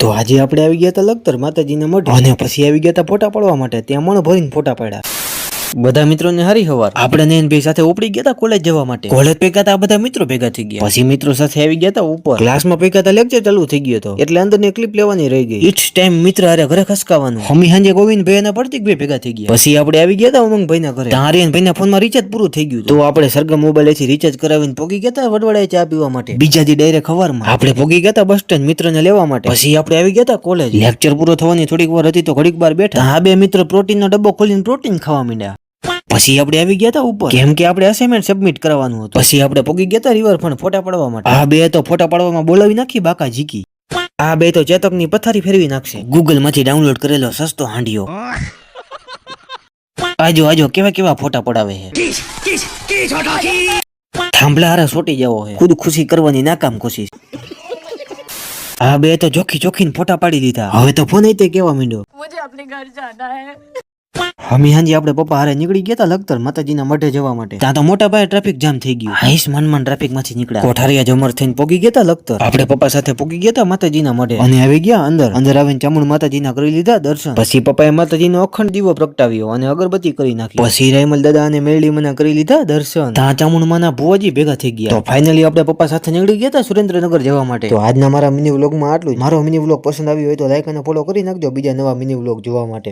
તો આજે આપણે આવી ગયા હતા લખતર માતાજીના મઢ અને પછી આવી ગયા હતા ફોટા પાડવા માટે. ત્યાં મણ ભરીને ફોટા પાડ્યા. બધા મિત્રોને હરી હવાર. આપણે નયનભાઈ સાથે ઉપડી ગયા હતા કોલેજ જવા માટે. કોલેજ ભેગા હતા બધા મિત્રો ભેગા થઈ ગયા. પછી મિત્રો સાથે આવી ગયા હતા ઉપર. ક્લાસમાં ભેગા હતા લેક્ચર ચાલુ થઈ ગયો હતો એટલે અંદરની ક્લિપ લેવાની રહી ગઈ. ઇટ્સ ટાઈમ મિત્ર હારે ઘરે ખસકાવાનું. હમી હાંજે ગોવિંદભાઈ અને પ્રતિકભાઈ ભેગા થઈ ગયા. પછી આપણે આવી ગયા હતા ઉમંગભાઈના ઘરે. ત્યાં આર્યનભાઈના ફોનમાં રિચાર્જ પૂરું થઈ ગયું. તો આપણે સરગમ મોબાઈલથી રિચાર્જ કરાવીને પોગી ગયા હતા વડવાડાએ ચા પીવા માટે. બીજા દી ડાયરેક્ટ સવારમાં આપણે પોગી ગયા હતા બસ સ્ટેન્ડ મિત્રને લેવા માટે. પછી આપણે આવી ગયા હતા કોલેજ. લેક્ચર પૂરો થવાની થોડીક વાર હતી તો ઘડીક વાર બેઠા. આ બે મિત્ર પ્રોટીનનો ડબ્બો ખોલીને પ્રોટીન ખાવા માંડ્યા. પછી આપણે આવી ગયા હતા ઉપર કેમ કે આપણે અસાઇનમેન્ટ સબમિટ કરવાનું હતું. પછી આપણે પોગી ગયા હતા રિવરફ્રન્ટ ફોટા પાડવા માટે. આ બે તો ફોટા પાડવામાં બોલાવી નાખી બાકા ઝીકી. આ બે તો ચેતકની પથારી ફેરવી નાખશે. ગૂગલ માંથી ડાઉનલોડ કરેલો સસ્તો હાંડિયો. આજો આજો કેવા કેવા ફોટા પડાવે છે. થાંભલા હારે સોટી જવો છે. ખુદ ખુશી કરવાની નાકામ કોશિશ. આ બે તો જોખી જોખીને ફોટા પાડી દીધા. હવે તો ફોન તે કેવા માંડ્યો मुझे अपने घर जाना है. હમી હાંજી આપણે પપ્પા હારે નીકળી ગયા હતા લખતર માતાજીના મઢે જવા માટે. ત્યાં તો મોટા પાયે ટ્રાફિક જામ થઈ ગયું. હાઈસ મન ટ્રાફિક માંથી નીકળ્યા. કોઠારિયા જમર થઈને પોગી ગયા હતા લખતર. આપણે પપ્પા સાથે પોગી ગયા હતા માતાજીના મઢે અને આવી ગયા અંદર આવીને ચામુંડ માતાજીના કરી લીધા દર્શન. પછી પપ્પાએ માતાજીનો અખંડ દીવો પ્રગટાવ્યો અને અગરબત્તી કરી નાખી. પછી રાયમલ દાદા અને મેરડી મના કરી લીધા દર્શન. ત્યાં ચામુંડ માના ભુવાજી ભેગા થઈ ગયા. તો ફાઇનલી આપણે પપ્પા સાથે નીકળી ગયા હતા સુરેન્દ્રનગર જવા માટે. તો આજના મારા મિની વ્લોગમાં આટલું જ. મારો મિની વ્લોગ પસંદ આવ્યો હોય તો લાઈક અને ફોલો કરી નાખજો બીજા નવા મિની વ્લોગ જોવા માટે.